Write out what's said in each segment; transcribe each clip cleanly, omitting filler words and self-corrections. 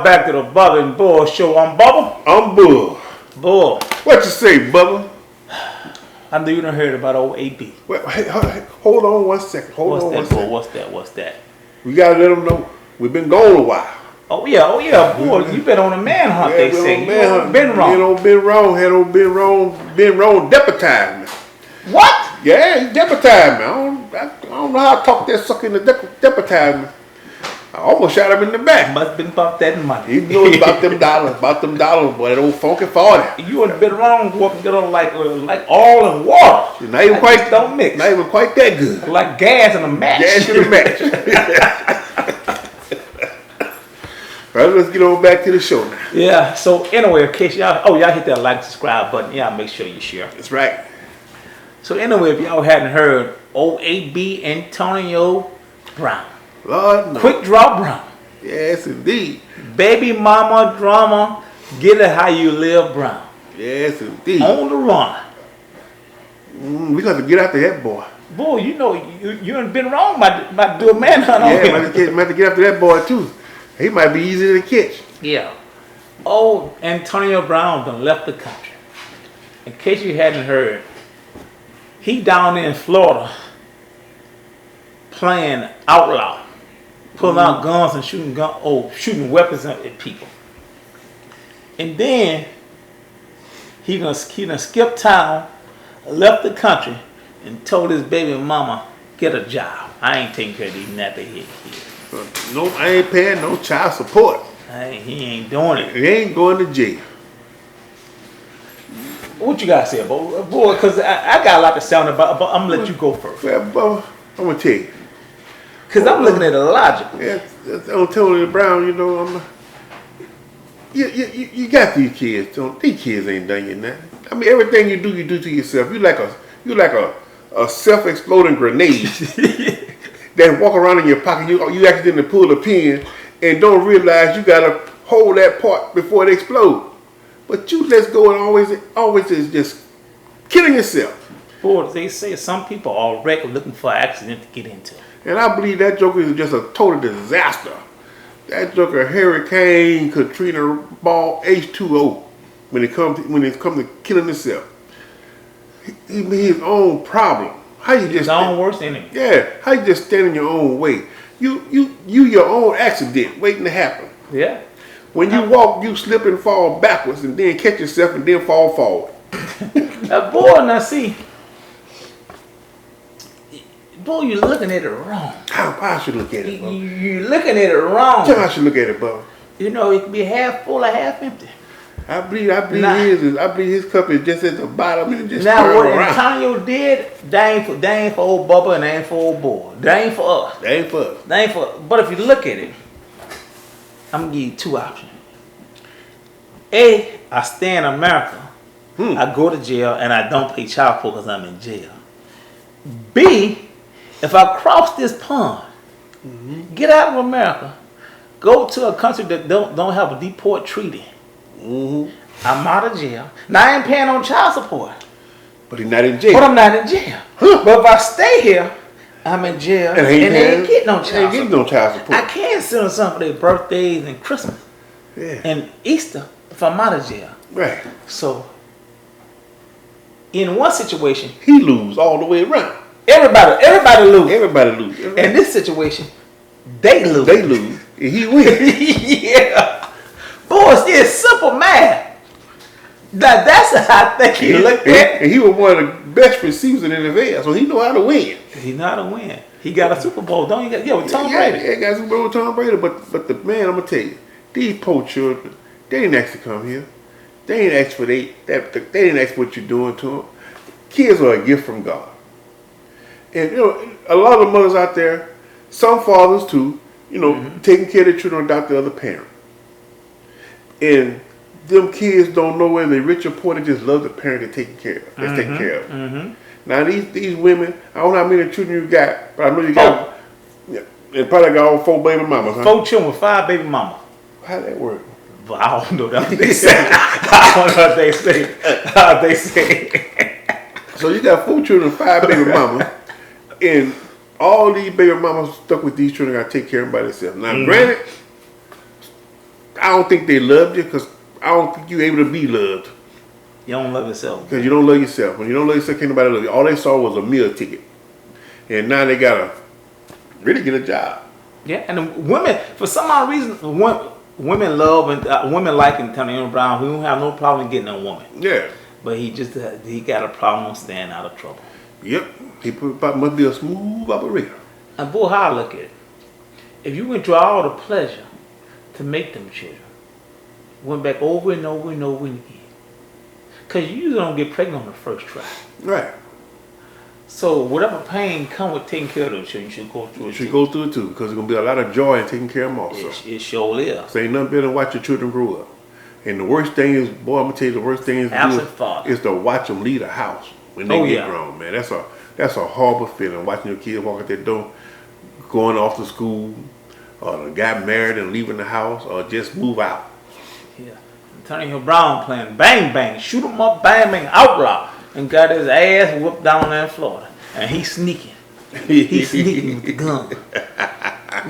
Back to the Bubba and Bull show. I'm Bubba. I'm Bull. Bull. What you say, Bubba? I know you done heard about old AB. Well, hey, hold on one second. What's that? We gotta let them know we've been gone a while. Oh yeah, boy, you been on a manhunt. They say been wrong. Deputized me. What? Yeah, he deputized me. I don't know how to talk that sucker into deputized me. I almost shot him in the back. Must been about that money. You know it's about them dollars, boy. That old funky 40. You would have been wrong walking on like oil and water. Not even quite don't mix. Not even quite that good. Like gas in a match. Gas in a match. All right, let's get on back to the show now. Yeah. So anyway, in case y'all hit that like, subscribe button. Yeah, make sure you share. That's right. So anyway, if y'all hadn't heard, old AB Antonio Brown. Lord, no. Quick Draw Brown. Yes, indeed. Baby mama drama. Get it how you live, Brown. Yes, indeed. On the run. We got to get after that boy. Boy, you know you ain't been wrong by doing manhunt on him. Yeah, might have to get after that boy too. He might be easy to catch. Yeah. Old Antonio Brown done left the country. In case you hadn't heard, he down there in Florida playing outlaw, pulling out guns and shooting weapons at people. And then he done skipped town, left the country, and told his baby mama, get a job. I ain't taking care of these nappy-head kids. No, I ain't paying no child support. He ain't doing it. He ain't going to jail. What you got to say, boy? Because I got a lot to sound about, but I'm going to let you go first. Well, Bubba, I'm going to tell you. Because I'm looking at it logically. Yeah, I'm telling you, Brown, you know, you got these kids. These kids ain't done you nothing. I mean, everything you do to yourself. You like a self-exploding grenade that walk around in your pocket. You accidentally pull a pin and don't realize you gotta hold that part before it explodes. But you let's go and always is just killing yourself. Boy, they say some people are already looking for an accident to get into. And I believe that joker is just a total disaster. That joker Hurricane Katrina ball H2O when it comes to killing himself. He made his own problem. How you just his own worst enemy. Yeah, how you just stand in your own way? You your own accident waiting to happen. Yeah. When you walk, you slip and fall backwards, and then catch yourself and then fall forward. Now, boy, see. Boy, you're looking at it wrong. How I should look at it, bro? You're looking at it wrong. Tell me I should look at it, bro. You know, it can be half full or half empty. I believe his cup is just at the bottom and just now what around. Antonio did, they ain't for old Bubba and they ain't for old boy. They ain't for us. They ain't for us. But if you look at it, I'm gonna give you two options. A, I stay in America. I go to jail and I don't pay child support because I'm in jail. B, if I cross this pond, get out of America, go to a country that don't have a deport treaty. I'm out of jail. Now I ain't paying on child support. But he's not in jail. But I'm not in jail. But if I stay here, I'm in jail and they ain't getting no child support. I can't send them some for their birthdays and Christmas and Easter if I'm out of jail. Right. So in one situation, he lose all the way around. Everybody lose. Everybody lose. In this situation, they lose. They lose. And he wins. Yeah. Boy, it's simple math. That's how I think he looked at. And he was one of the best receivers in the NFL, so he know how to win. He know how to win. He got a Super Bowl, don't you? With Tom Brady. Yeah, got a Super Bowl with Tom Brady. But the man, I'm gonna tell you, these poor children, they didn't ask to come here. They didn't ask for they didn't ask what you're doing to them. Kids are a gift from God. And you know, a lot of mothers out there, some fathers too, you know, taking care of their children without the other parent. And them kids don't know whether they're rich or poor. They just love the parent they're taking care of. That's taking care of them. Now these women, I don't know how many children you got, but I know you got. And probably got all 4 baby mamas. Huh? 4 children with 5 baby mamas. How that work? But I don't know what they say. I don't know what they say. How they say. So you got 4 children, 5 baby mamas, and all these baby mamas stuck with these children got to take care of them by themselves. Now, granted, I don't think they loved you because I don't think you're able to be loved. You don't love yourself. Because you don't love yourself. When you don't love yourself, can't nobody love you. All they saw was a meal ticket. And now they got to really get a job. Yeah, and the women, for some odd reason, women love and women like Antonio Brown. We don't have no problem getting a woman. Yeah. But he got a problem staying out of trouble. Yep. People must be a smooth operator. And boy, how I look at it. If you went through all the pleasure to make them children, went back over and over and over and again. Because you usually don't get pregnant on the first try. Right. So whatever pain come with taking care of those children, you should go through it. You should go through it too, because there's going to be a lot of joy in taking care of them also. It sure is. So ain't nothing better than watch your children grow up. And the worst thing is, boy, I'm going to tell you, the worst thing is to watch them leave the house when they get grown, man. That's a horrible feeling, watching your kids walk out that door, going off to school, or got married and leaving the house, or just move out. Yeah. Antonio Brown playing bang bang, shoot him up, bang bang, outlaw, and got his ass whooped down there in Florida. And he's sneaking. He's sneaking with the gun.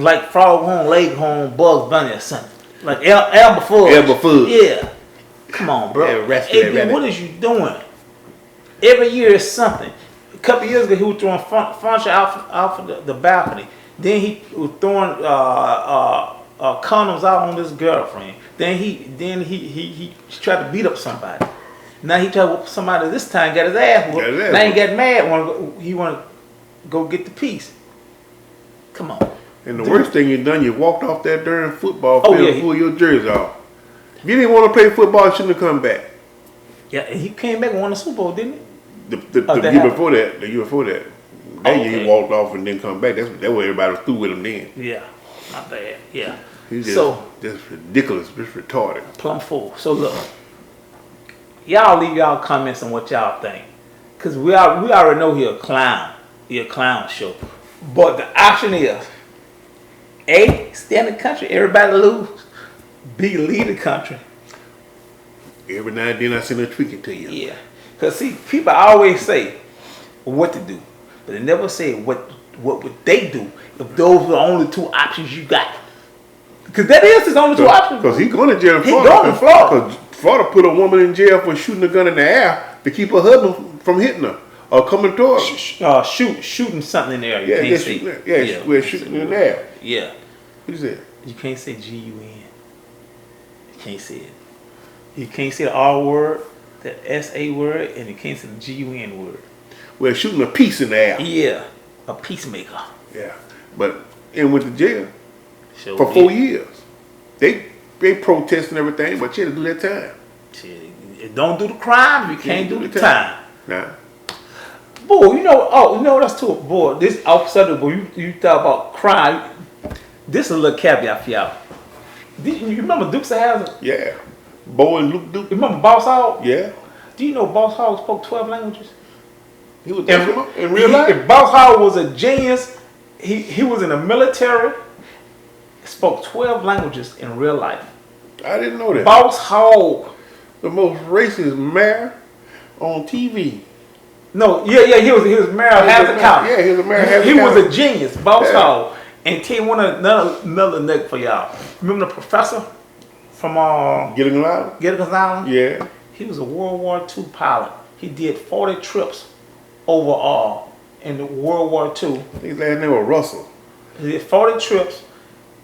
Like Frog Home, Leg Home, Bugs Bunny or something. Like Elba Fudd. Yeah. Come on, bro. Yeah, what is you doing? Every year is something. A couple years ago, he was throwing furniture out for the balcony. Then he was throwing condoms out on his girlfriend. Then he tried to beat up somebody. Now he tried to whoop somebody this time, got his ass whooped. Now he got mad. He want to go get the piece. Come on. And the worst thing you done, you walked off that darn football field and pulled your jersey off. If you didn't want to play football, you shouldn't have come back. Yeah, and he came back and won the Super Bowl, didn't he? The year before that. That year he walked off and didn't come back. That's what everybody was through with him then. Yeah, not bad. Yeah. He's just ridiculous, just retarded. Plumb fool. So look, y'all leave y'all comments on what y'all think, cause we already know he a clown. He a clown show. But the option is A, stay in the country, everybody lose. B, leave the country. Every now and then I send a tweak it to you. Yeah. Because see, people always say what to do, but they never say what would they do if those were the only two options you got. Because that is his only two options. Because he's going to jail in Florida. He's going to Florida. Because Florida put a woman in jail for shooting a gun in the air to keep her husband from hitting her or coming toward her. Shooting something in the air. You can't say. We're shooting in the air. Yeah. What is that? You can't say G-U-N. You can't say it. You can't say the R word, the S-A word, and you can't say the G-U-N word. We're shooting a piece in the air. Yeah. A peacemaker. Yeah. But went to jail for 4 years. They protest and everything, but you had to do that time. Shit, don't do the crime, you can't do the time. Nah. Boy, you know that's too. Boy, this outside of boy, you talk about crime. This is a little caveat for y'all. You remember Dukes of Hazzard? Yeah. Bo and Luke Duke. You remember Boss Hogg? Yeah. Do you know Boss Hogg spoke 12 languages? He was in real life? Boss Hogg was a genius. He was in the military. Spoke 12 languages in real life. I didn't know that. Boss Hogg. The most racist mayor on TV. No, yeah, he was mayor of Hazzard County. Yeah, he was a mayor of Hazzard County. He was a genius, Boss Hogg. And tell you another nugget for y'all. Remember the professor from Gilligan's Island? Gilligan's Island? Yeah. He was a World War II pilot. He did 40 trips overall in the World War II. His last name was Russell. He did 40 trips.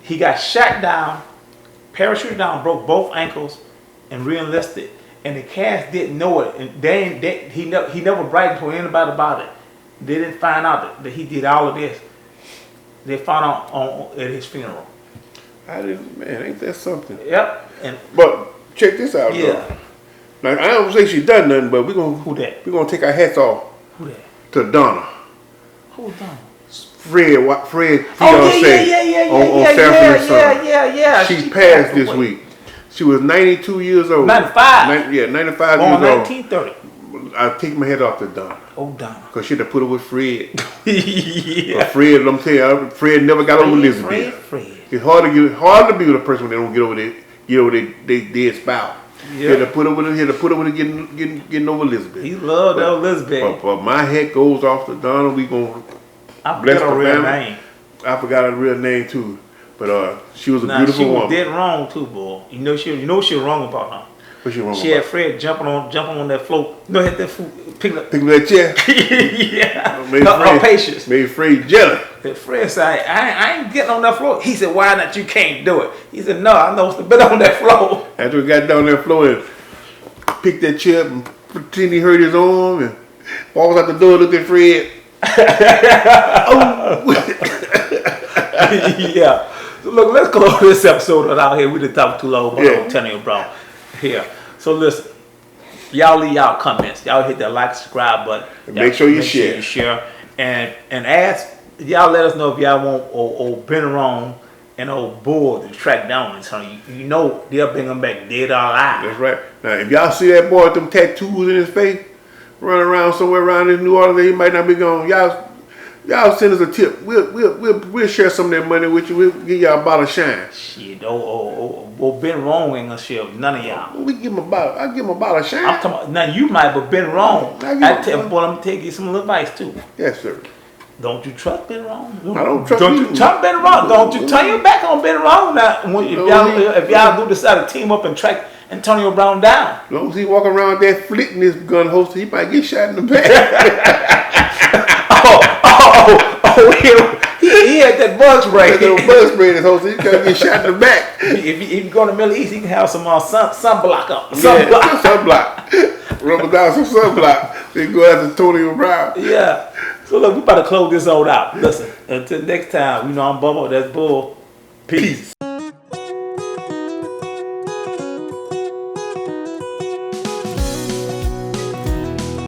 He got shot down, parachuted down, broke both ankles, and re-enlisted. And the cast didn't know it. And he never bragged to anybody about it. They didn't find out that he did all of this. They found out at his funeral. Ain't that something? Yep. But check this out, yeah. Now, I don't say she done nothing, but we're gonna take our hats off. Who that? To Donna. Who's Donna? Fred fiance on Sanford and Son. Yeah. She passed this week. She was 92 years old. 95. 95 years old. 1930. I take my head off to Donna. Oh, Donna. Because she had to put her with Fred. Yeah. But Fred, I'm telling you, Fred never got over Elizabeth. Fred. It's hard to be with a person when they don't get over their dead spouse. Yep. He had to put her with getting over Elizabeth. He loved Elizabeth. But my head goes off to Donna. We gonna bless her real name. I forgot her real name too. But she was a Now, beautiful she was woman. dead wrong too, boy. You know she was wrong about her. What she wrong She about? had Fred jumping on that float. You know, hit that food, pick up. Pick up that chair. Yeah. Made Her patience. Made Fred jealous. And Fred said, I ain't getting on that floor. He said, why not? You can't do it. He said, no, I know what's been on that floor. After we got down that floor and picked that chair up and pretend he hurt his arm and walks out the door, looked at Fred. Yeah. So look, let's close this episode out here. We done talked too long about Antonio Brown here. So listen, y'all leave y'all comments. Y'all hit that like, subscribe button. Make sure you share. And ask, y'all let us know if y'all want old Ben Wrong and old Bull to track down Antonio. You know they'll bring him back dead or alive. That's right. Now, if y'all see that boy with them tattoos in his face, running around somewhere around in New Orleans, he might not be gone. Y'all send us a tip. We'll share some of that money with you. We'll give y'all a bottle of shine. Shit, Ben Wrong ain't gonna share with none of y'all. We give him a bottle. I give him a bottle of shine. I'm talking about, now you might, but Ben Wrong. I'm gonna take you some advice too. Yes, sir. Don't you trust Ben Wrong? I don't trust Don't you. you trust Ben Wrong? Don't you turn your back on Ben Wrong now? If y'all do decide to team up and track Antonio Brown down. As long as he walking around there flicking his gun holster, he might get shot in the back. He had that bug spray. That little bug spray in his holster, he can't get shot in the back. If you go to the Middle East, he can have some sunblock up. Sunblock. Rubber down some sunblock. Then go after Antonio Brown. Yeah. So look, we about to close this out. Listen, until next time, I'm Bubba, that's Bull. Peace.